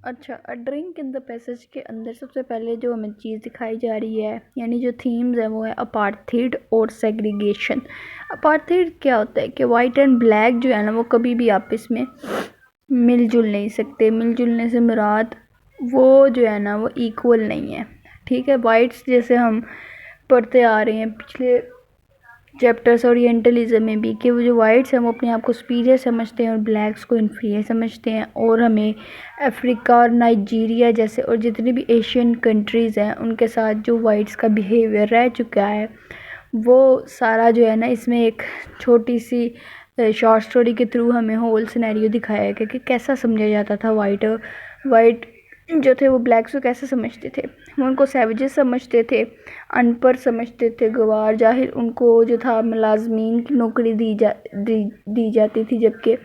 अच्छा, a drink in the passage के अंदर सबसे पहले जो हमें चीज़ दिखाई जा रही है, यानी जो थीम्स है वो है अपार्थीड और सेग्रीगेशन। अपार्थीड क्या होता है कि वाइट एंड ब्लैक जो है ना वो कभी भी आपस में मिलजुल नहीं सकते। मिलजुलने से मुराद वो जो है ना वो इक्वल नहीं है, ठीक है। वाइट्स जैसे हम पढ़ते आ रहे हैं पिछले चैप्टर्स ओरिएंटलिज्म में भी कि वो जो वाइट्स हैं वो अपने आप को सुपीरियर समझते हैं और ब्लैक्स को इन्फीरियर समझते हैं। और हमें अफ्रीका और नाइजीरिया जैसे और जितनी भी एशियन कंट्रीज़ हैं उनके साथ जो वाइट्स का बिहेवियर रह चुका है वो सारा जो है ना इसमें एक छोटी सी शॉर्ट स्टोरी के थ्रू हमें होल सिनेरियो दिखाया गया कि कैसा समझा जाता था वाइट जो थे वो ब्लैक्स को कैसे समझते थे। वो उनको सैवेजेस समझते थे, अनपढ़ समझते थे, गवार जाहिल। उनको जो था मुलाजमीन की नौकरी दी जाती थी, जबकि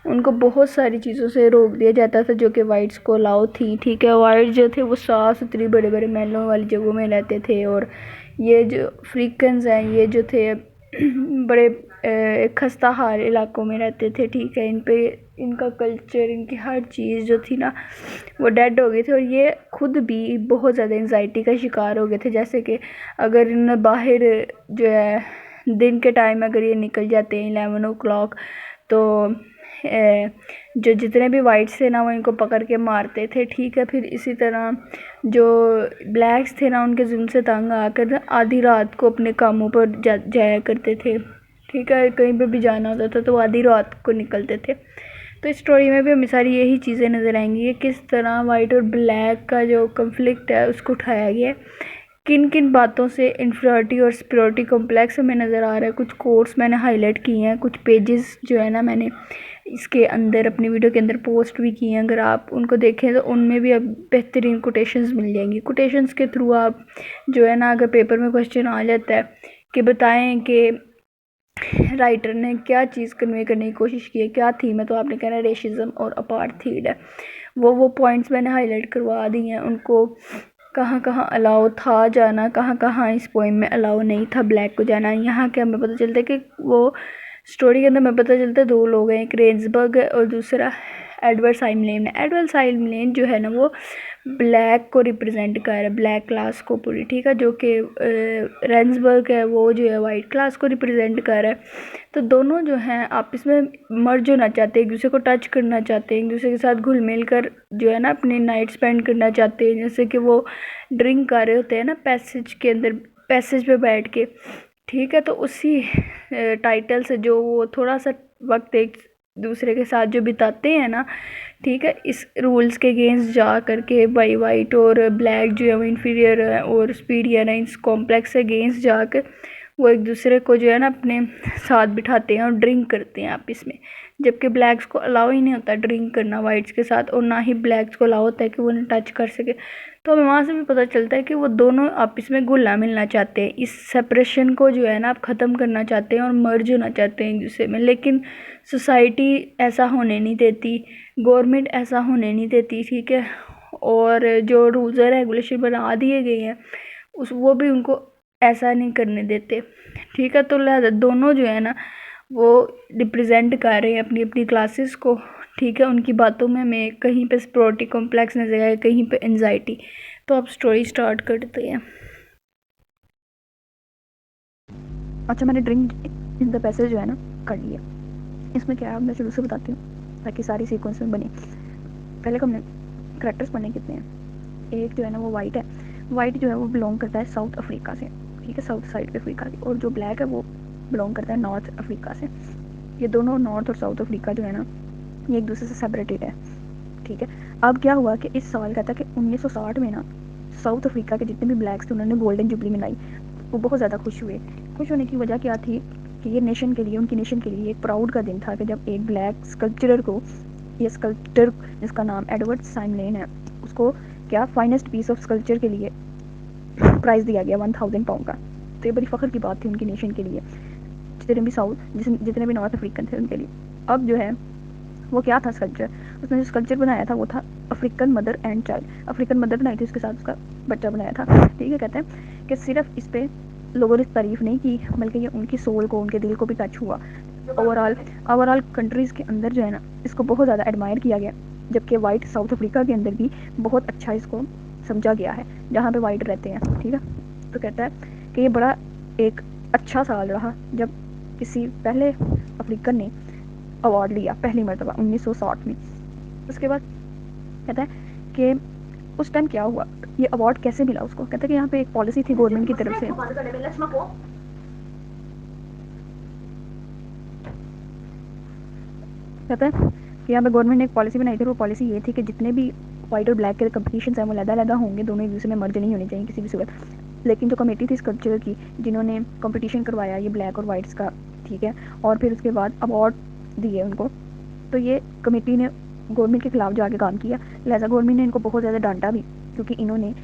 उनको बहुत सारी चीज़ों से रोक दिया जाता था जो कि वाइट्स को अलाउ थी, ठीक है। वाइट जो थे वो साफ़ सुथरी बड़े बड़े महलों वाली जगहों में रहते थे और ये जो अफ्रीकन्स हैं ये जो थे बड़े खस्ता हाल इलाकों में रहते थे, ठीक है। इन पे इनका कल्चर, इनकी हर चीज़ जो थी ना वो डेड हो गई थी और ये खुद भी बहुत ज़्यादा एंजाइटी का शिकार हो गए थे। जैसे कि अगर इन बाहर जो है दिन के टाइम अगर ये निकल जाते हैं 11 o'clock तो जो जितने भी वाइट्स थे ना वो इनको पकड़ के मारते थे, ठीक है। फिर इसी तरह जो ब्लैक्स थे ना उनके जुल्म से तंग आकर आधी रात को अपने कामों पर जाया करते थे, ठीक है। कहीं पे भी जाना होता था तो वो आधी रात को निकलते थे। तो इस स्टोरी में भी हमें सारी यही चीज़ें नज़र आएंगी कि किस तरह वाइट और ब्लैक का जो कन्फ्लिक्ट है उसको उठाया गया है। किन किन बातों से इन्फीरियरिटी और सुपीरियरिटी कॉम्प्लेक्स हमें नज़र आ रहा है। कुछ कोट्स मैंने हाईलाइट किए हैं, कुछ पेजेस जो है ना मैंने इसके अंदर अपनी वीडियो के अंदर पोस्ट भी किए हैं। अगर आप उनको देखें तो उनमें भी अब बेहतरीन कोटेशंस मिल जाएंगी। कोटेशंस के थ्रू आप जो है ना अगर पेपर में क्वेश्चन आ जाता है कि बताएं कि राइटर ने क्या चीज़ कन्वे करने की कोशिश की है, क्या थीम है, तो आपने कहना रेशिज्म और अपार्थीड है। वो पॉइंट्स मैंने हाईलाइट करवा दी हैं। उनको कहाँ कहाँ अलाउ था जाना, कहाँ कहाँ इस पोइम में अलाउ नहीं था ब्लैक को जाना। यहाँ के हमें पता चलता है कि वो स्टोरी के अंदर हमें पता चलता है दो लोग हैं, एक रेंसबर्ग है और दूसरा एडवर्ड साइमलेन है। एडवर्ड साइमलेन जो है ना वो ब्लैक को रिप्रेजेंट कर रहा है, ब्लैक क्लास को पूरी, ठीक है। जो कि रेंसबर्ग है वो जो है वाइट क्लास को रिप्रेजेंट कर रहा है। तो दोनों जो हैं आपस में मर्ज होना चाहते हैं, एक दूसरे को टच करना चाहते हैं, एक दूसरे के साथ घुल मिल कर जो है ना अपनी नाइट स्पेंड करना चाहते हैं। जैसे कि वो ड्रिंक कर रहे होते हैं ना पैसेज के अंदर, पैसेज पे बैठ के, ठीक है। तो उसी टाइटल से जो वो थोड़ा सा वक्त एक दूसरे के साथ जो बिताते हैं ना, ठीक है, इस रूल्स के अगेंस्ट जा करके बाई वाइट और ब्लैक जो है वो इन्फीरियर है और सुपीरियर है, इस कॉम्प्लेक्स से अगेंस्ट जाकर वो एक दूसरे को जो है ना अपने साथ बिठाते हैं और ड्रिंक करते हैं आपस में। जबकि ब्लैक्स को अलाउ ही नहीं होता ड्रिंक करना वाइट्स के साथ, और ना ही ब्लैक्स को अलाउ होता है कि वो उन्हें टच कर सके। तो हमें वहाँ से भी पता चलता है कि वो दोनों आपस में घुलना मिलना चाहते हैं, इस सेपरेशन को जो है ना आप ख़त्म करना चाहते हैं और मर्ज होना चाहते हैं एक दूसरे में। लेकिन सोसाइटी ऐसा होने नहीं देती, गवर्नमेंट ऐसा होने नहीं देती, ठीक है। और जो रूल्स और रेगुलेशन बना दिए गए हैं वो भी उनको ऐसा नहीं करने देते, ठीक है। तो लिहाजा दोनों जो है ना वो रिप्रेजेंट कर रहे हैं अपनी अपनी क्लासेस को, ठीक है। उनकी बातों में हमें कहीं पे सुपीरियरिटी कॉम्प्लेक्स नजर आए, कहीं पे एंजाइटी। तो आप स्टोरी स्टार्ट करते हैं। अच्छा, मैंने ड्रिंक इन द पैसेज जो है ना कर लिया। इसमें क्या है मैं शुरू से बताती हूँ ताकि सारी सीक्वेंस में बने। पहले हमने करेक्टर्स पढ़ने कितने हैं। एक जो है ना वो वाइट है। वाइट जो है वो बिलोंग करता है साउथ अफ्रीका से, ठीक है, साउथ साइड पे अफ्रीका की। और जो ब्लैक है वो बिलोंग करता है नॉर्थ अफ्रीका से। ये दोनों नॉर्थ और साउथ अफ्रीका जो है ना ये एक दूसरे से सेपरेटेड है, ठीक है। अब क्या हुआ कि इस सवाल कहता है कि 1960 में ना साउथ अफ्रीका के जितने भी ब्लैक्स थे उन्होंने गोल्डन जुबली मनाई। वो बहुत ज़्यादा खुश हुए। खुश होने की वजह क्या थी कि ये नेशन के लिए, उनकी नेशन के लिए एक प्राउड का दिन था कि जब एक ब्लैक स्कल्पचरर को, ये स्कल्पटर जिसका नाम एडवर्ड साइमलेन है, उसको क्या फाइनेस्ट पीस ऑफ स्कल्पचर के लिए प्राइज़ दिया गया 1000 पाउंड का। तो ये बड़ी फ़ख्र की बात थी उनकी नेशन के लिए, जितने भी नॉर्थ अफ्रीकन थे उनके लिए। अब जो है वो क्या था स्कल्पचर, उसने जो स्कल्पचर बनाया था वो था African mother and child. African mother बनाई थी, उसके साथ उसका बच्चा बनाया था, ठीक है। कहते हैं कि सिर्फ इस पर लोगों ने तारीफ़ नहीं की बल्कि ये उनकी सोल को, उनके दिल को भी टच हुआ। ओवरऑल कंट्रीज़ के अंदर जो है ना इसको बहुत ज़्यादा एडमायर किया गया। जबकि वाइट साउथ अफ्रीका के अंदर भी बहुत अच्छा इसको समझा गया है जहाँ पे वाइट रहते हैं, ठीक है। तो कहता है कि ये बड़ा एक अच्छा साल रहा जब किसी पहले अफ्रीकन ने अवार्ड लिया पहली मरतबा 1960 में। उसके बाद कहता है कि उस टाइम क्या हुआ, ये अवार्ड कैसे मिला उसको। कहता है कि यहाँ पे एक पॉलिसी थी गवर्नमेंट की तरफ से, कहता है कि यहाँ पे गवर्नमेंट ने एक पॉलिसी बनाई थी। वो पॉलिसी ये थी कि जितने भी वाइट और ब्लैक के कंपटीशन हैं वो अलग-अलग होंगे, दोनों एक दूसरे में मर्ज नहीं होने चाहिए किसी भी सूरत। लेकिन जो कमेटी थी इस कल्चर की जिन्होंने कंपटीशन करवाया ये ब्लैक और वाइट्स का, ठीक है, और फिर उसके बाद अवार्ड दिए उनको, तो ये कमेटी ने गवर्नमेंट के खिलाफ जाके काम किया। लिहाजा गवर्नमेंट ने इनको बहुत ज़्यादा डांटा भी, क्योंकि इन्होंने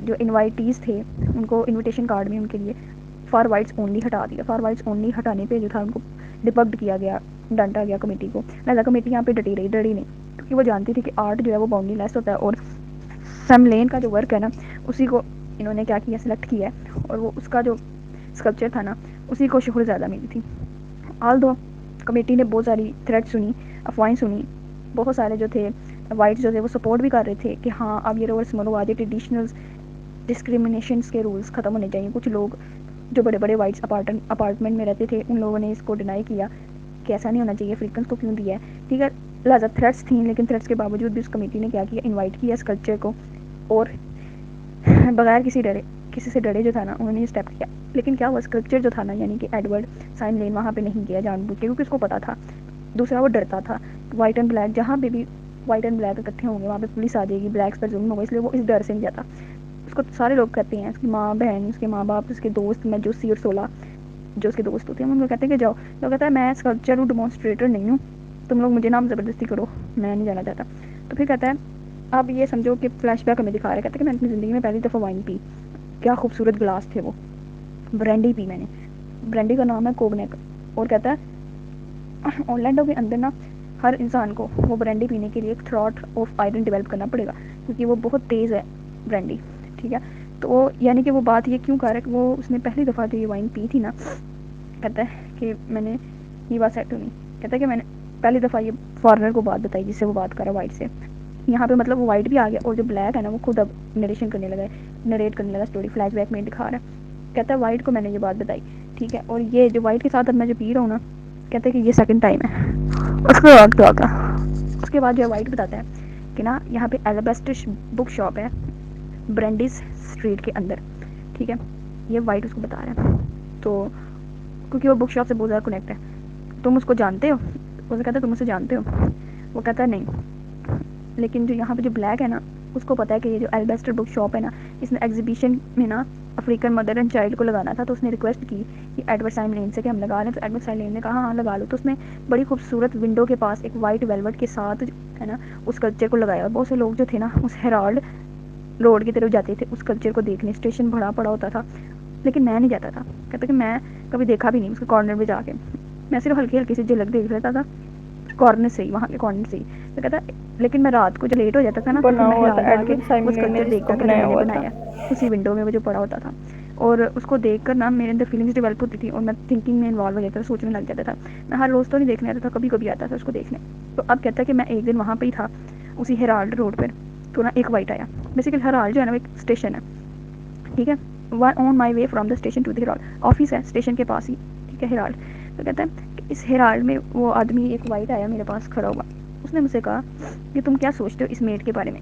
जो इन्वाइटीज़ थे उनको इन्विटेशन कार्ड में उनके लिए फॉर वाइट्स ओनली हटा दिया। फॉर वाइट्स ओनली हटाने पे जो था उनको डिबग्ड किया गया, डांटा गया कमेटी को। लिहाजा कमेटी यहाँ पे डटी डरी नहीं, क्योंकि वो जानती थी कि आर्ट जो है वो बाउंड्री लेस होता है और सैम लेन का जो वर्क है ना उसी को इन्होंने क्या किया, सेलेक्ट किया है, और वो उसका जो स्कल्पचर था ना उसी को शोहरत ज़्यादा मिली थी। आल दो कमेटी ने बहुत सारी थ्रेट सुनी, अफवाहें सुनी, बहुत सारे जो थे वाइट्स जो थे वो सपोर्ट भी कर रहे थे कि हाँ अब ये रिवर्स मनुवादी ट्रेडिशनल डिस्क्रिमिनेशंस के रूल्स ख़त्म होने चाहिए। कुछ लोग जो बड़े बड़े वाइट्स अपार्टमेंट में रहते थे उन लोगों ने इसको डिनाई किया कि ऐसा नहीं होना चाहिए, अफ्रीकन्स को क्यों दिया है, ठीक है। लिहाजा थ्रेट्स थी, लेकिन थ्रेट्स के बावजूद भी उस कमेटी ने क्या किया, इन्वाइट किया इस कल्चर को, और बगैर किसी से डरे जो था ना उन्होंने ये स्टेप किया। लेकिन क्या हुआ, स्कल्पचर जो था ना यानी कि एडवर्ड साइन लेन वहाँ पे नहीं गया जानबूझ के, क्योंकि उसको पता था। दूसरा वो डरता था, वाइट एंड ब्लैक जहाँ पे भी वाइट एंड ब्लैक इकट्ठे होंगे वहाँ पे पुलिस आ जाएगी, ब्लैक्स पर जुल्म होगा, इसलिए वो इस डर से नहीं जाता। उसको सारे लोग कहते हैं, उसकी माँ बहन, उसके माँ बाप, उसके दोस्त, मजूसी और 16 जो उसके दोस्त होते हैं उनको कहते हैं कि जाओ। तो कहता है मैं स्कल्पचर हूँ, डेमोन्स्ट्रेटर नहीं हूँ, तुम लोग मुझे नाम ज़बरदस्ती करो, मैं नहीं जाना चाहता। तो फिर कहता है अब ये समझो कि फ्लैशबैक हमें दिखा रहा है। कहता है कि मैंने अपनी ज़िंदगी में पहली दफ़ा वाइन पी, क्या खूबसूरत गिलास थे वो, ब्रांडी पी मैंने, ब्रांडी का नाम है कोगनेक। और कहता है ऑरलैंडो के अंदर ना हर इंसान को वो ब्रांडी पीने के लिए एक थ्रॉट ऑफ आयरन डेवलप करना पड़ेगा, क्योंकि वो बहुत तेज़ है ब्रांडी, ठीक है। तो वो यानी कि वो बात ये क्यों कर रहा है कि वो उसने पहली दफ़ा जो ये वाइन पी थी ना, कहता है कि मैंने ये बात सेट नहीं, कहता है कि मैंने पहली दफ़ा ये फॉरनर को बात बताई जिससे वो बात कर रहा है वाइट से। यहाँ पे मतलब वो वाइट भी आ गया और जो ब्लैक है ना वो खुद अब नरेशन करने लगा है, नरेट करने लगा स्टोरी, फ्लैशबैक में दिखा रहा है। कहता है वाइट को मैंने ये बात बताई, ठीक है, और ये जो वाइट के साथ अब मैं जो पी रहा हूँ ना, कहता है कि ये सेकंड टाइम है। उसके बाद क्या होगा, उसके बाद जो वाइट बताता है कि ना यहाँ पे एल्बेस्टर बुक शॉप है ब्रेंडिस स्ट्रीट के अंदर, ठीक है, ये वाइट उसको बता रहा है। तो क्योंकि वो बुक शॉप से बहुत ज़्यादा कनेक्ट है, तुम उसको जानते हो, वो कहता है तुम उसे जानते हो, वो कहता है नहीं, लेकिन जो यहाँ पे जो ब्लैक है ना उसको पता है कि ये जो एल्बेस्टर बुक शॉप है ना इसने एग्जीबिशन में ना अफ्रीकन मदर एंड चाइल्ड को लगाना था। तो उसने रिक्वेस्ट की कि एडवर्ड साइन लेन से कि हम लगा लें, तो एडवर्ड साइन लेन ने कहा हाँ लगा लो। तो उसने बड़ी खूबसूरत विंडो के पास एक वाइट वेलवेट के साथ है ना उस कल्चर को लगाया। और बहुत से लोग जो थे ना उस हेराल्ड रोड की तरफ जाते थे उस कल्चर को देखने, स्टेशन भरा पड़ा होता था, लेकिन मैं नहीं जाता था। कहता कि मैं कभी देखा भी नहीं उसके कॉर्नर में जाके, मैं सिर्फ हल्की हल्की सी झलक देख लेता था कॉर्नर से ही, वहाँ के कॉर्नर से ही। तो कहता लेकिन मैं रात को जब लेट हो जाता था ना तो मैं हुआ था जाके एडवर्ड साइन उस लेन ने कल्चर जिसको देखता था जो बनाया मैंने हुआ बनाया था। उसी विंडो में वो जो पड़ा होता था, और उसको देखकर ना मेरे अंदर फीलिंग्स डेवलप होती थी और मैं थिंकिंग में इन्वॉल्व हो जाता था, सोचने लग जाता था। मैं हर रोज़ तो नहीं देखने आता था, कभी कभी आता था उसको देखने। तो अब कहता है कि मैं एक दिन वहाँ पर ही था उसी हेराल्ड रोड पर, तो ना एक वाइट आया। बेसिकली हेराल्ड जो है ना वो एक स्टेशन है, ठीक है, on my way from the station to the Herald, office है स्टेशन के पास ही, ठीक है, हेराल्ड। तो कहता है कि इस हेराल्ड में वो आदमी एक वाइट आया मेरे पास खड़ा हुआ, उसने मुझसे कहा कि तुम क्या सोचते हो इस मेड के बारे में,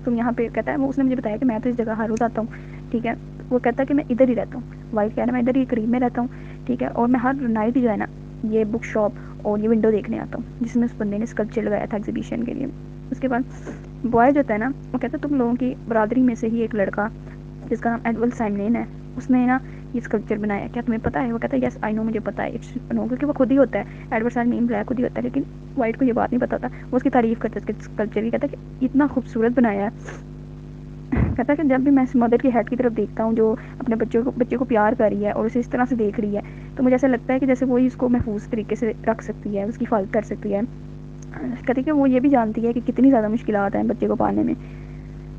तुम यहाँ पे, कहता है वो उसने मुझे बताया कि मैं तो इस जगह हर रोज़ आता हूँ, ठीक है। वो कहता है कि मैं इधर ही रहता हूँ, वाइट कह रहा है मैं इधर ही करीब में रहता हूँ, ठीक है, और मैं हर नाइट जो है ना ये बुक शॉप और ये विंडो देखने आता हूँ जिसमें उस बंदे ने स्कल्पचर लगाया था एग्जीबिशन के लिए। उसके बाद बॉय जो होता है ना वो कहता है तुम लोगों की बरादरी में से ही एक लड़का जिसका नाम एडवर्ड साइन लेन है उसने ना ये स्कल्पचर बनाया, क्या तुम्हें पता है। वो कहता है यस आई नो, मुझे पता है, इट्स नो, क्योंकि वो खुद ही होता है, एडवर्ड साइन लेन ब्लैक खुद ही होता है, लेकिन वाइट को ये बात नहीं पता था। वो उसकी तारीफ़ करता है उसके स्कल्पचर की, कहता है कि इतना खूबसूरत बनाया है। कहता है कि जब भी मैं इस मदर की हेड की तरफ देखता हूँ जो अपने बच्चे को प्यार कर रही है और उसे इस तरह से देख रही है, तो मुझे ऐसा लगता है कि जैसे वो ही उसको महफूज तरीके से रख सकती है, उसकी हिफाजत कर सकती है। कहती है कि वो ये भी जानती है कि कितनी ज़्यादा मुश्किलात हैं बच्चे को पालने में।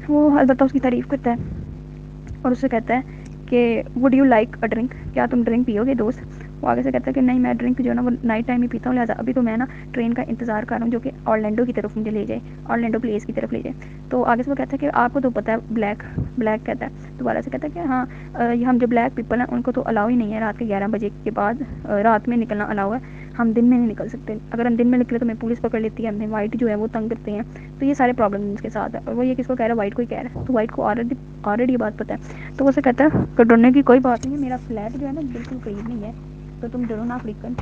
वो अलबत्ता उसकी तारीफ़ करता है और उससे कहता है कि would you like a drink, क्या तुम ड्रिंक पियोगे दोस्त। वो आगे से कहता है कि नहीं, मैं ड्रिंक जो है ना वो नाइट टाइम ही पीता हूँ, लिहाजा अभी तो मैं ना ट्रेन का इंतज़ार कर रहा हूँ जो कि ऑरलैंडो की तरफ मुझे ले जाए, ऑरलैंडो प्लेस की तरफ ले जाए। तो आगे से वो कहता है कि आपको तो पता है ब्लैक ब्लैक कहता है, दोबारा से कहता है कि हाँ ये हम जो ब्लैक पीपल हैं उनको तो अलाउ ही नहीं है रात के 11 बजे के बाद रात में निकलना अलाउ है, हम दिन में नहीं निकल सकते, अगर हम दिन में निकले तो मैं पुलिस पकड़ लेती है, हमें वाइट जो है वो तंग करते हैं। तो ये सारे प्रॉब्लम इसके साथ है, और वो ये किसको कह रहा है, वाइट को ही कह रहा है। तो वाइट को ऑलरेडी ये बात पता है, तो वो से कहता है कि डरने की कोई बात नहीं है, मेरा फ्लैट जो है ना बिल्कुल करीब नहीं है, तो तुम डरो ना अफ्रीकन।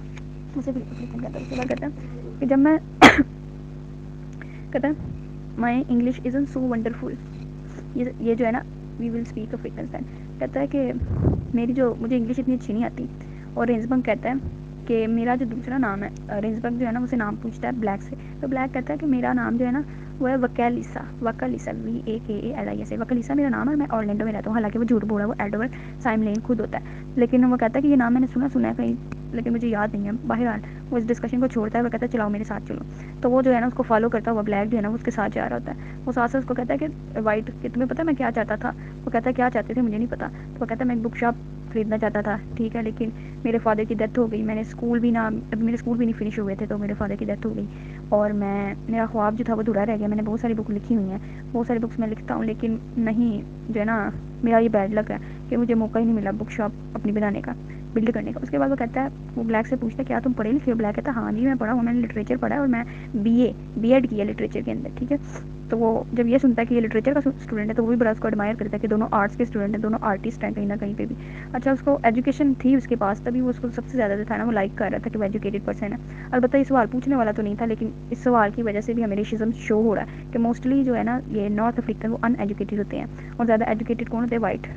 मुझे अफ्रीकन कहता है। उसके बाद कहता है कि जब मैं कहता है my English isn't so wonderful, ये जो है ना we will speak African then. कहता है कि मेरी जो मुझे इंग्लिश इतनी अच्छी नहीं आती। और रेंजबर्ग कहता है कि मेरा जो दूसरा नाम है, रेंजबर्ग जो है ना उसे नाम पूछता है ब्लैक से, तो ब्लैक कहता है कि मेरा नाम जो है ना वो है वकालिसा, वकालिसा VAKALISA, वकालिसा मेरा नाम है, मैं ऑरलैंडो में रहता हूँ। हालांकि वो झूठ बोल रहा है, वो एडवर्ड साइमलेन खुद होता है, लेकिन वो कहता है कि ये नाम मैंने सुना है कहीं, लेकिन मुझे याद नहीं है। बहरहाल वो इस डिस्कशन को छोड़ता है, वो कहता है चलाओ मेरे साथ चलो। तो वो जो है ना उसको फॉलो करता हुआ ब्लैक जो है ना उसके साथ जा रहा होता है। वो साथ साथ उसको कहता है कि वाइट कि तुम्हें पता है मैं क्या चाहता था। वो कहता है क्या चाहते थे, मुझे नहीं पता। तो वो कहता है मैं एक बुक शॉप खरीदना चाहता था, ठीक है, लेकिन मेरे फादर की डेथ हो गई, मैंने स्कूल भी ना, अभी मेरे स्कूल भी नहीं फिनिश हुए थे, तो मेरे फादर की डेथ हो गई और मेरा ख्वाब जो था वो अधूरा रह गया। मैंने बहुत सारी बुक लिखी हुई हैं, बहुत सारी बुक्स मैं लिखता हूँ, लेकिन नहीं जो है ना मेरा ये बैड लक है कि मुझे मौका ही नहीं मिला बुक शॉप अपनी बनाने का, बिल्ड करने का। उसके बाद वो कहता है, वो ब्लैक से पूछता है क्या तुम पढ़े लिखे हो। ब्लैक कहता है हाँ जी मैं पढ़ा हूँ, मैंने लिटरेचर पढ़ा है और मैं BA किया लिटरेचर के अंदर, ठीक है। तो वो जब ये सुनता है कि ये लिटरेचर का स्टूडेंट है तो वो भी बड़ा उसको एडमायर करता है कि दोनों आर्ट्स के स्टूडेंट हैं, दोनों आर्टिस्ट हैं कहीं ना कहीं पे भी। अच्छा उसको एजुकेशन थी उसके पास, तभी वो उसको सबसे ज़्यादा जो था ना वो लाइक कर रहा था कि वो एजुकेटेड पर्सन है। अलबत्ता ये सवाल पूछने वाला तो नहीं था, लेकिन इस सवाल की वजह से भी हमें रेसिज्म शो हो रहा है कि मोस्टली जो है ना ये नॉर्थ अफ्रीकन वो अनएजुकेटेड होते हैं और ज़्यादा एजुकेटेड कौन होते हैं, वाइट।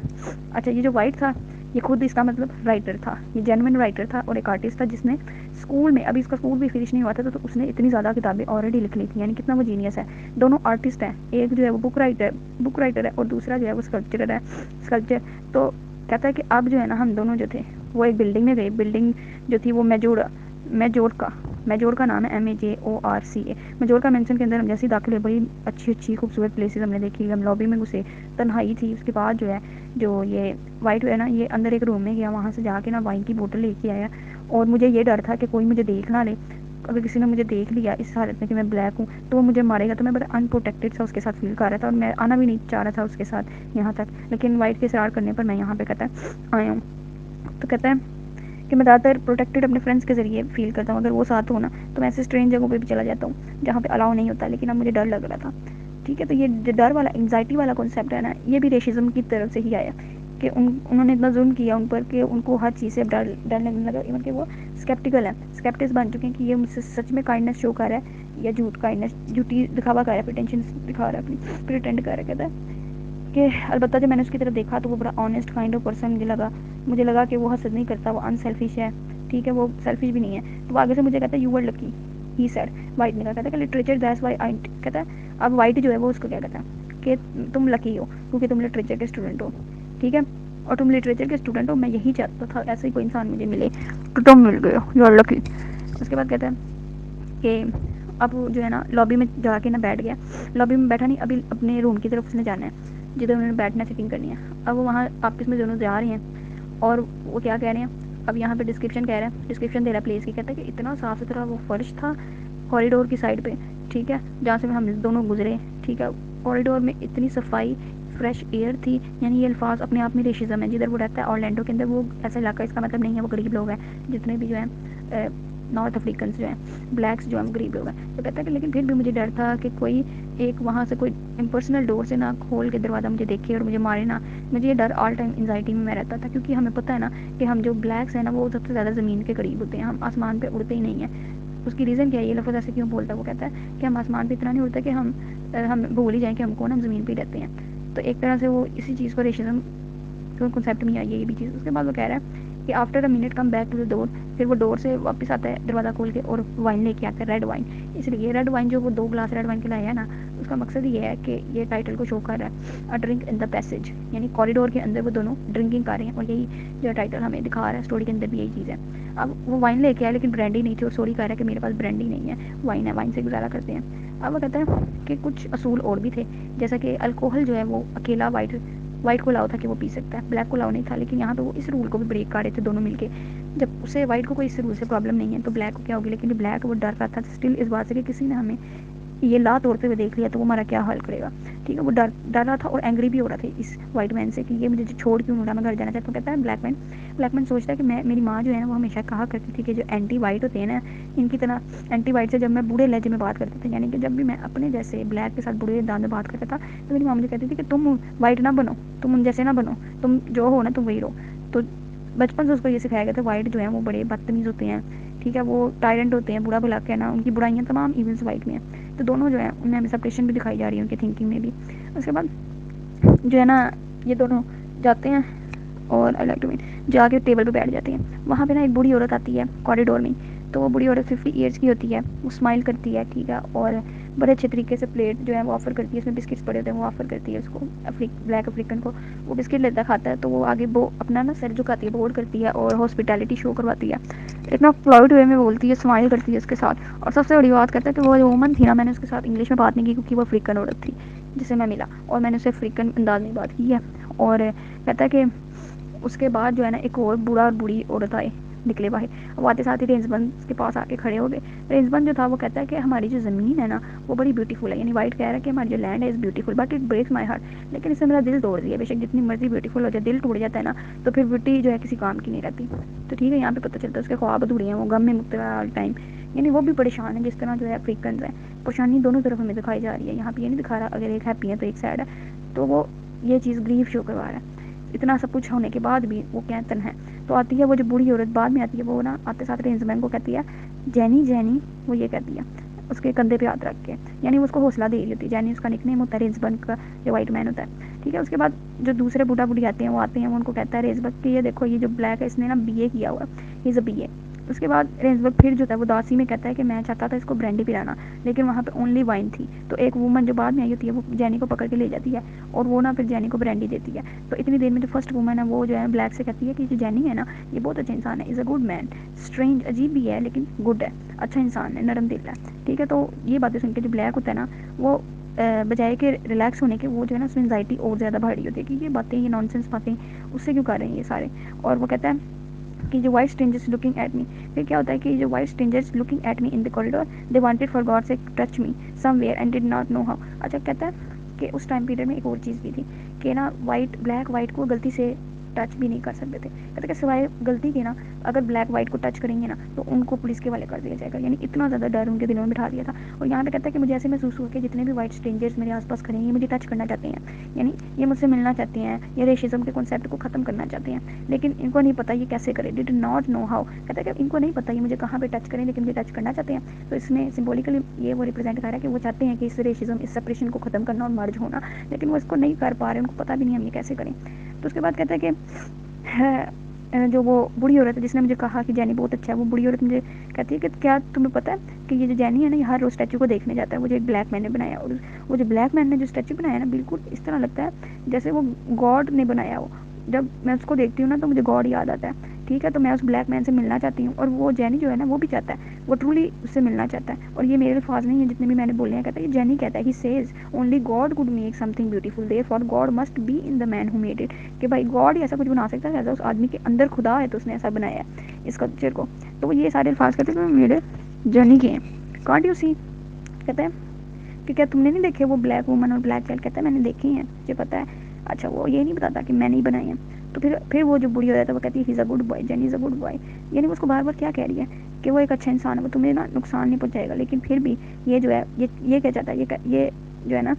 अच्छा ये जो वाइट था ये खुद इसका मतलब राइटर था, ये जेन्युइन राइटर था और एक आर्टिस्ट था जिसने स्कूल में, अभी इसका स्कूल भी फिनिश नहीं हुआ था तो उसने इतनी ज़्यादा किताबें ऑलरेडी लिख ली थी, यानी कितना वो जीनियस है। दोनों आर्टिस्ट हैं, एक जो है वो बुक राइटर है और दूसरा जो है वो स्कल्पचर। तो कहता है कि अब जो है ना हम दोनों जो थे वो एक बिल्डिंग में गए, बिल्डिंग जो थी वो मेजोर का नाम है MAJORCA। मेजोर का मेंशन के अंदर हम जैसे ही दाखिल हुए बड़ी अच्छी खूबसूरत प्लेसेस हमने देखी, हम लॉबी में घुसे, तन्हाई थी। उसके बाद जो है जो ये वाइट है ना ये अंदर एक रूम में गया, वहाँ से जाके ना वाइन की बोतल लेके आया और मुझे ये डर था कि कोई मुझे देख ना ले, अगर किसी ने मुझे देख लिया इस हालत में कि मैं ब्लैक हूँ तो वो मुझे मारेगा। तो मैं बड़ा अनप्रोटेक्टेड सा उसके साथ फील कर रहा था और मैं आना भी नहीं चाह रहा था उसके साथ यहाँ तक, लेकिन वाइट के इसरार करने पर मैं यहाँ पे कहता है आया हूँ। तो कहता है कि मैं ज़्यादातर प्रोटेक्टेड अपने फ्रेंड्स के ज़रिए फील करता हूँ, अगर वो साथ हो ना तो मैं ऐसे स्ट्रेंज जगहों पे भी चला जाता हूँ जहाँ पे अलाउ नहीं होता, लेकिन अब मुझे डर लग रहा था, ठीक है। तो ये जो डर वाला एंग्जाइटी वाला कॉन्सेप्ट है ना ये भी रेसिज्म की तरफ से ही आया कि उन्होंने इतना जुल्म किया उन पर कि उनको हर चीज़ से डर लगने लगा, इवन कि वो स्केप्टिक्स बन चुके हैं कि ये मुझसे सच में काइंडनेस शो कर रहा है या झूठी दिखावा कर रहा है, प्रिटेंशन दिखा रहा है, अपनी प्रिटेंड कर रहा है। कहता है कि अलबत्ता जब मैंने उसकी तरफ देखा तो वो बड़ा ऑनेस्ट काइंड ऑफ पर्सन मुझे लगा कि वो हसद नहीं करता, वो अनसेल्फिश है, ठीक है, वो सेल्फिश भी नहीं है। तो वो आगे से मुझे कहता है you were lucky, he said, white ने कहा, कहता है कि लिटरेचर दैट्स व्हाई आई, कहता है अब वाइट जो है वो उसको क्या कहता है कि तुम लकी हो क्योंकि तुम लिटरेचर के स्टूडेंट हो, ठीक है, और तुम लिटरेचर के स्टूडेंट हो, मैं यही चाहता था ऐसे ही कोई इंसान मुझे मिले तो तुम मिल गए, यू आर लकी। उसके बाद कहता है कि अब जो है ना लॉबी में जाके ना बैठ गया, लॉबी में बैठा नहीं, अभी अपने रूम की तरफ उसने जाना है जिधर उन्होंने बैठना सिटिंग करनी है। अब वो वहाँ आपस में दोनों जा रहे हैं और वो क्या कह रहे हैं, अब यहाँ पे डिस्क्रिप्शन दे रहा है प्लेस की। कहता है कि इतना साफ़ सुथरा वो फर्श था कॉरिडोर की साइड पे, ठीक है, जहाँ से हम दोनों गुजरे, ठीक है, कॉरिडोर में इतनी सफाई, फ्रेश एयर थी, यानी ये अल्फाज अपने आप में रेसिज्म है। जिधर वो रहता है ऑरलैंडो के अंदर वो ऐसा इलाका, इसका मतलब नहीं है वो गरीब लोग हैं, जितने भी जो है नॉर्थ अफ्रीकन्स जो हैं, ब्लैक्स जो हैं गरीब लोग हैं। तो कहता है कि लेकिन फिर भी मुझे डर था कि कोई एक वहाँ से कोई इम्पर्सनल डोर से ना खोल के दरवाज़ा मुझे देखे और मुझे मारे ना। मुझे ये डर ऑल टाइम एंजाइटी में मैं रहता था, क्योंकि हमें पता है ना कि हम जो ब्लैक्स हैं ना वो सबसे ज़्यादा ज़मीन के करीब होते हैं, हम आसमान पे उड़ते ही नहीं हैं। उसकी रीज़न क्या है, ये लफ्ज़ ऐसे क्यों बोलता है, वो कहता है कि हम आसमान पे इतना नहीं उड़ते कि हम भूल ही जाएँ कि हम कौन, हम ज़मीन पर ही रहते हैं। तो एक तरह से वो इसी चीज़ को रेसिज्म कॉन्सेप्ट में आई है ये भी चीज़। उसके बाद वो कह रहा है कि after a minute come back to the door, फिर वो डोर से वापस आता है दरवाज़ा खोल के और वाइन लेके आता है, रेड वाइन। इसलिए रेड वाइन जो वो 2 ग्लास रेड वाइन के लाया है ना, उसका मकसद ये है कि ये टाइटल को शो कर रहा है, a drink in the passage, यानी कॉरिडोर के अंदर वो दोनों ड्रिंकिंग कर रहे हैं, और यही जो टाइटल हमें दिखा रहा है स्टोरी के अंदर भी यही चीज़ है। अब वो वाइन लेके आया लेकिन ब्रांडी नहीं थी और स्टोरी कह रहा है कि मेरे पास ब्रांडी नहीं है, वाइन है, वाइन से गुजारा करते हैं। अब वो कहता है कि कुछ असूल और भी थे, जैसा कि अल्कोहल जो है वो अकेला वाइट को अलाउ था कि वो पी सकता है, ब्लैक को अलाउ नहीं था, लेकिन यहाँ पे वो इस रूल को भी ब्रेक कर रहे थे दोनों मिलके। जब उसे वाइट को कोई इससे रूल से प्रॉब्लम नहीं है तो ब्लैक को क्या होगी, लेकिन जो ब्लैक वो डर रहा था स्टिल इस बात से कि किसी ने हमें ये ला तोड़ते हुए देख लिया तो वो हमारा क्या हाल करेगा। ठीक है, वो डर डर रहा था और एंग्री भी हो रहा था इस वाइट मैन से कि ये मुझे छोड़ क्यों नहीं रहा, मैं घर जाना चाहता हूँ। कहता है ब्लैक मैन सोचता है कि मेरी माँ जो है ना वो हमेशा कहा करती थी कि जो एंटी वाइट होते हैं ना, इनकी तरह एंटी वाइट से जब मैं बूढ़े लहजे में बात करता था, यानी कि जब भी मैं अपने जैसे ब्लैक के साथ बूढ़े अंदाज में बात करता था तो मेरी माँ मुझे कहती थी कि तुम वाइट ना बनो, तुम उन जैसे ना बनो, तुम जो हो ना तुम वही रहो। तो बचपन से उसको ये सिखाया गया था वाइट जो है वो बड़े बदतमीज़ होते हैं, ठीक है, वो टायरेंट होते हैं, बुरा भला कहना, उनकी बुराइयाँ तमाम इवेंट्स वाइट में हैं। तो दोनों जो है उनमें हमें सेपरेशन भी दिखाई जा रही है उनकी थिंकिंग में भी। उसके बाद जो है ना ये दोनों जाते हैं और आई लाइक टू मीट जाके टेबल पे बैठ जाते हैं। वहाँ पे ना एक बूढ़ी औरत आती है कॉरिडोर में। तो वो बूढ़ी औरत 50 ईयर्स की होती है, वो स्माइल करती है, ठीक है, और बड़े अच्छे तरीके से प्लेट जो है वो ऑफ़र करती है, इसमें बिस्किट्स पड़े होते हैं, वो ऑफ़र करती है उसको ब्लैक अफ्रीकन को। वो बिस्किट लेता खाता है तो वो आगे वो अपना ना सर झुकाती है, बोर्ड करती है और हॉस्पिटैलिटी शो करवाती है। इतना पोलाइट वे में बोलती है, स्माइल करती है उसके साथ। और सबसे बड़ी बात करता है कि वो जो वूमन थी ना, मैंने उसके साथ इंग्लिश में बात नहीं की क्योंकि वो अफ्रीकन औरत थी जिससे मैं मिला, और मैंने उससे अफ्रीकन अंदाज में बात की है। और कहता है कि उसके बाद जो है ना एक और बूढ़ा और बूढ़ी औरत आए निकले बाहर। वो आते साथ ही रेंजबंद के पास आके खड़े हो गए। रेंजबंद जो था वो कहता है कि हमारी जो ज़मीन है ना वो बड़ी ब्यूटीफुल है, यानी वाइट कह रहा है कि हमारी जो लैंड है is beautiful but it breaks my heart, लेकिन इससे मेरा दिल तोड़ दिया। बेशक जितनी मर्जी ब्यूटीफुल हो जाए, दिल टूट जाता है ना तो फिर ब्यूटी जो है किसी काम की नहीं रहती। तो ठीक है, यहाँ पे पता चलता है उसके ख्वाब अधूरे हैं, वो गम में मुब्तला ऑल टाइम, यानी वो भी परेशान है जिस तरह जो है अफ्रीकन है। परेशानी दोनों तरफ हमें दिखाई जा रही है, यहाँ पे ये नहीं दिखा रहा अगर एक हैप्पी है तो एक सैड है। तो वो ये चीज़ ग्रीफ शो करवा रहा है। इतना सब कुछ होने के बाद भी वो कहतन है। तो आती है वो जो बूढ़ी औरत बाद में आती है, वो ना आते साथ रेंजमैन को कहती है जैनी जैनी, वो ये कहती है उसके कंधे पे हाथ रख के, यानी वो उसको हौसला दे रही होती है। जैनी उसका निकनेम होता है रेंजबर्ग का, जो वाइट मैन होता है। ठीक है, उसके बाद जो दूसरे बूढ़ा बूढ़ी आते हैं वो आते हैं, वो उनको कहता है रेंजबर्ग कि ये देखो ये जो ब्लैक है इसने ना बीए किया हुआ है, ही इज़ अ बीए। उसके बाद रेंजबर्ग फिर जो था वो दासी में कहता है कि मैं चाहता था इसको ब्रांडी पिलाना, लेकिन वहाँ पे ओनली वाइन थी। तो एक वूमन जो बाद में आई होती है वो जैनी को पकड़ के ले जाती है और वो ना फिर जैनी को ब्रांडी देती है। तो इतनी देर में जो फर्स्ट वूमन है वो जो है ब्लैक से कहती है कि जो जैनी है ना ये बहुत अच्छा इंसान है, is a good man, strange अजीब भी है लेकिन गुड है, अच्छा इंसान है, नरम दिल है। ठीक है, तो ये बातें सुन के जो ब्लैक होता है ना वो बजाय के रिलैक्स होने के वो जो है ना उसमें एंजाइटी और ज़्यादा बढ़ रही होती है कि ये बातें, ये नॉनसेंस बातें उससे क्यों कर रहे हैं ये सारे। और वो कहता है कि जो white strangers looking at me, फिर क्या होता है कि जो white strangers looking at me in the corridor they wanted for god sake touch me somewhere and did not know how. अच्छा, कहता है कि उस टाइम पीरियड में एक और चीज़ भी थी कि ना ब्लैक वाइट को गलती से टच भी नहीं कर सकते थे। कहते कि सिवाय गलती के ना अगर ब्लैक वाइट को टच करेंगे ना तो उनको पुलिस के वाले कर दिया जाएगा, यानी इतना ज़्यादा डर उनके दिलों में बिठा दिया था। और यहाँ पे कहता है कि मुझे ऐसे महसूस हुआ कि जितने भी वाइट स्ट्रेंजर्स मेरे आसपास खड़े हैं ये मुझे टच करना चाहते हैं, यानी ये मुझसे मिलना चाहते हैं, ये रेशिज्म के कॉन्सेप्ट को ख़त्म करना चाहते हैं, लेकिन इनको नहीं पता ये कैसे करें, डिड नॉट नो हाउ। कहता है कि इनको नहीं पता ये मुझे कहाँ पे टच करें, लेकिन मुझे टच करना चाहते हैं। तो इसमें सिम्बॉलिकली ये वो रिप्रेजेंट कर रहा है कि वो चाहते हैं कि इस रेशिज्म, इस सेपरेशन को ख़त्म करना और मर्ज होना, लेकिन वो इसको नहीं कर पा रहे, उनको पता भी नहीं हम ये कैसे करें। तो उसके बाद कहता है कि है जो वो बूढ़ी औरत है जिसने मुझे कहा कि जैनी बहुत अच्छा है, वो बूढ़ी औरत मुझे कहती है कि क्या तुम्हें पता है कि ये जो जैनी है ना ये हर रोज़ स्टैचू को देखने जाता है, वो जो एक ब्लैक मैन ने बनाया। और वो जो ब्लैक मैन ने जो स्टैचू बनाया ना बिल्कुल इस तरह लगता है जैसे वो गॉड ने बनाया हो। जब मैं उसको देखती हूँ ना तो मुझे गॉड याद आता है। ठीक है, तो मैं उस ब्लैक मैन से मिलना चाहती हूँ और वो जैनी जो है ना वो भी चाहता है, वो ट्रूली उससे मिलना चाहता है। और ये मेरे अल्फाज नहीं है जितने भी मैंने बोले हैं, कहता है ये जैनी कहता है he says only God could make something beautiful therefore God must be in the man who made it, कि भाई गॉड ही ऐसा कुछ बना सकता है जैसा उस आदमी के अंदर खुदा है तो उसने ऐसा बनाया है इस कल्चर को। तो वो ये सारे अल्फाज कहते हैं मेरे जर्नी के हैं। कांट यू सी, कहता है कि क्या तुमने नहीं देखे वो ब्लैक वूमन और ब्लैक चाइल्ड। कहता है मैंने देखी हैं, मुझे पता है। अच्छा, वो ये नहीं बताता कि मैंने ही बनाई है। तो फिर वो जो बूढ़ी हो जाता है वो कहती है he is a good boy, jenny is a good boy, यानी वो उसको बार बार क्या कह रही है कि वो एक अच्छा इंसान है, वो तुम्हें ना नुकसान नहीं पहुँचाएगा, लेकिन फिर भी ये जो है ये क्या चाहता है, ये जो है ना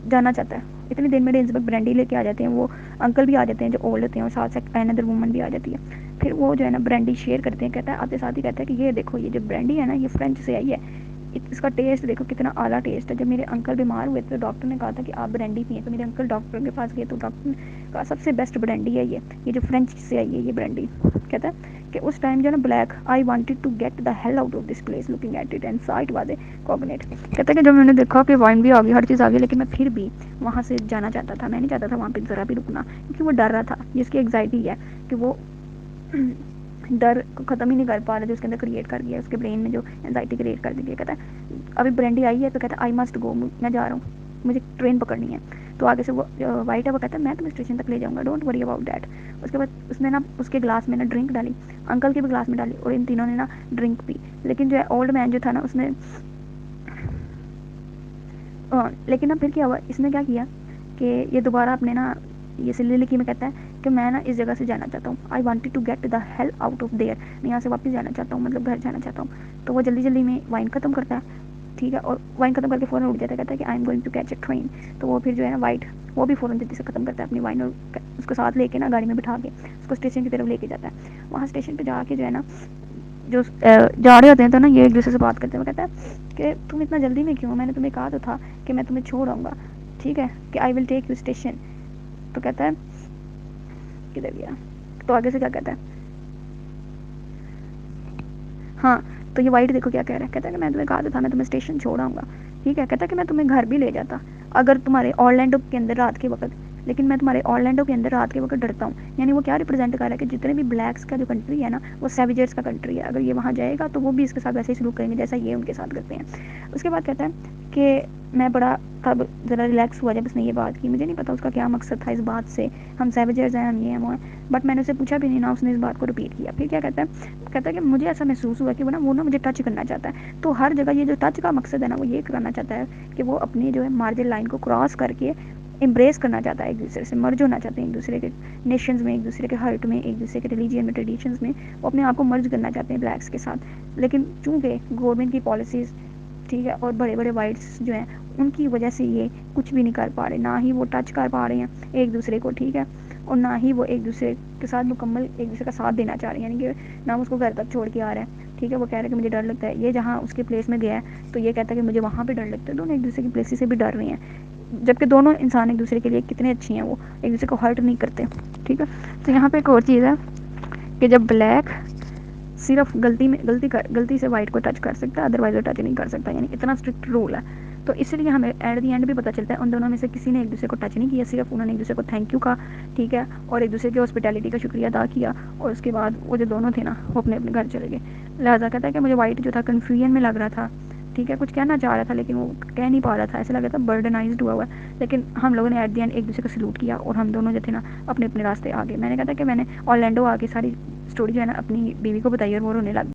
जाना चाहता है। इतनी देर में रेंजबर्ग ब्रांडी लेके आ जाते हैं, वो अंकल भी आ जाते हैं जो ओल्ड होते हैं और साथ साथ अनदर वूमन भी आ जाती है। फिर वो जो है ना ब्रांडी शेयर करते हैं। कहता है आते साथ ही कहता है कि ये देखो ये जो ब्रांडी है ना ये फ्रेंच से आई है, इसका टेस्ट देखो कितना आला टेस्ट है। जब मेरे अंकल बीमार हुए तो डॉक्टर ने कहा था कि आप ब्रांडी पिए, तो मेरे अंकल डॉक्टर के पास गए तो डॉक्टर ने कहा सबसे बेस्ट ब्रांडी है ये जो फ्रेंच से आई है ये ब्रांडी। कहता है कि उस टाइम जो है ना black I wanted to get the hell out of this place looking at it and sight was a cognate. कहता है कि जब मैंने देखा कि वाइन भी आ गई, हर चीज़ आ गई, लेकिन मैं फिर भी वहाँ से जाना चाहता था, मैं नहीं चाहता था वहाँ पर ज़रा भी रुकना, क्योंकि वो डर रहा था, जिसकी एग्जाइटी है कि वो डर को ख़त्म ही नहीं कर पा रहा जो उसके अंदर क्रिएट कर दिया, उसके ब्रेन में जो एंजाइटी क्रिएट कर दी है। कहता है अभी ब्रांडी आई है तो कहता है आई मस्ट गो, मैं जा रहा हूँ, मुझे ट्रेन पकड़नी है। तो आगे से वो वाइट है वो कहता है मैं तुम्हें स्टेशन तक ले जाऊँगा, डोंट वरी अबाउट दैट। उसके बाद उसने ना उसके ग्लास में ना ड्रिंक डाली, अंकल के भी ग्लास में डाली और इन तीनों ने ना ड्रिंक पी। लेकिन जो है ओल्ड मैन जो था ना उसने लेकिन ना फिर क्या हुआ, इसने क्या किया कि ये दोबारा अपने ना ये सिल्ली लिखी में कहता है कि मैं ना इस जगह से जाना चाहता हूँ, I wanted to get the hell out of there, मैं यहाँ से वापस जाना चाहता हूँ, मतलब घर जाना चाहता हूँ। तो वो जल्दी जल्दी में वाइन ख़त्म करता है, ठीक है, और वाइन ख़त्म करके फ़ौरन उठ जाता है, कहता है कि I am going to catch a train. तो वो फिर जो है ना वाइट वो भी फ़ौरन जल्दी से ख़त्म करता है अपनी वाइन और उसको साथ लेके ना गाड़ी में बिठा के उसको स्टेशन की तरफ लेके जाता है। वहाँ स्टेशन पर जाके जो है ना जो जा रहे होते हैं तो ना ये एक दूसरे से बात करते हैं। वो कहता है कि तुम इतना जल्दी में क्यों, मैंने तुम्हें कहा तो था कि मैं तुम्हें छोड़ आऊँगा, ठीक है, कि I will take you station. तो कहता है किधर गया, तो आगे से क्या कहता है, हाँ तो ये वाइट देखो क्या कह रहा है, कहता है कि मैं तुम्हें कहा तो था मैं तुम्हें स्टेशन छोड़ आऊँगा, ठीक है, कहता है कि मैं तुम्हें घर भी ले जाता अगर तुम्हारे ऑरलैंडो के अंदर रात के वक्त, लेकिन मैं तुम्हारे ऑरलैंडो के अंदर रात के वक्त डरता हूँ। यानी वो क्या रिप्रेजेंट कर रहा है कि जितने भी ब्लैक्स का जो कंट्री है ना वो सैवेजर्स का कंट्री है, अगर ये वहाँ जाएगा तो वो भी इसके साथ वैसे ही सलूक करेंगे जैसा ये उनके साथ करते हैं। उसके बाद कहता है कि मैं बड़ा तब ज़रा रिलैक्स हुआ जब उसने ये बात की, मुझे नहीं पता उसका क्या मकसद था इस बात से, हम सैवेजर्स हैं, हम ये हैं वो हैं, बट मैंने उसे पूछा भी नहीं ना उसने इस बात को रिपीट किया। फिर क्या कहता है कि मुझे ऐसा महसूस हुआ कि वो ना मुझे टच करना चाहता है। तो हर जगह ये जो टच का मकसद है ना वो ये करना चाहता है कि वो अपनी जो है मार्जिन लाइन को क्रॉस करके एम्ब्रेस करना चाहता है, एक दूसरे से मर्ज होना चाहते हैं, एक दूसरे के नेशंस में, एक दूसरे के हर्ट में, एक दूसरे के रिलीजन में, ट्रेडिशंस में वो अपने आप को मर्ज करना चाहते हैं ब्लैक्स के साथ। लेकिन चूँकि गवर्नमेंट की पॉलिसीज़, ठीक है, और बड़े बड़े वाइट्स जो हैं उनकी वजह से ये कुछ भी नहीं कर पा रहे, ना ही वो टच कर पा रहे हैं एक दूसरे को, ठीक है, और ना ही वो एक दूसरे के साथ मुकम्मल एक दूसरे का साथ देना चाह रहे हैं, यानी कि ना उसको घर तक छोड़ के आ रहे हैं, ठीक है। वो कह रहे हैं कि मुझे डर लगता है, ये जहाँ उसके प्लेस में गया है तो ये कहता है कि मुझे वहाँ पे डर लगता है। दोनों एक दूसरे की प्लेसेस से भी डर रहे हैं, जबकि दोनों इंसान एक दूसरे के लिए कितने अच्छे हैं, वो एक दूसरे को हर्ट नहीं करते, ठीक है। तो यहाँ पे एक और चीज़ है कि जब ब्लैक सिर्फ गलती से वाइट को टच कर सकता है, अदरवाइज वो टच नहीं कर सकता, यानी इतना स्ट्रिक्ट रूल है। तो इसलिए हमें एट द एंड भी पता चलता है उन दोनों में से किसी ने एक दूसरे को टच नहीं किया, सिर्फ उन्होंने एक दूसरे को थैंक यू कहा, ठीक है, और एक दूसरे की हॉस्पिटैलिटी का शुक्रिया अदा किया, और उसके बाद वो जो दोनों थे ना वो अपने अपने घर चले गए। लिहाजा कहता है कि मुझे वाइट जो था कन्फ्यूजन में लग रहा था, ठीक है, कुछ कहना चाह रहा था लेकिन वो कह नहीं पा रहा था, ऐसा लग रहा था बर्डनाइज्ड हुआ है। लेकिन हम लोगों ने एट द एंड एक दूसरे को सल्यूट किया और हम दोनों जो थे ना अपने अपने रास्ते आ गए। मैंने कहा था कि मैंने ऑरलैंडो आके सारी स्टोरी जो है ना अपनी बीवी को बताई और वो रोने लग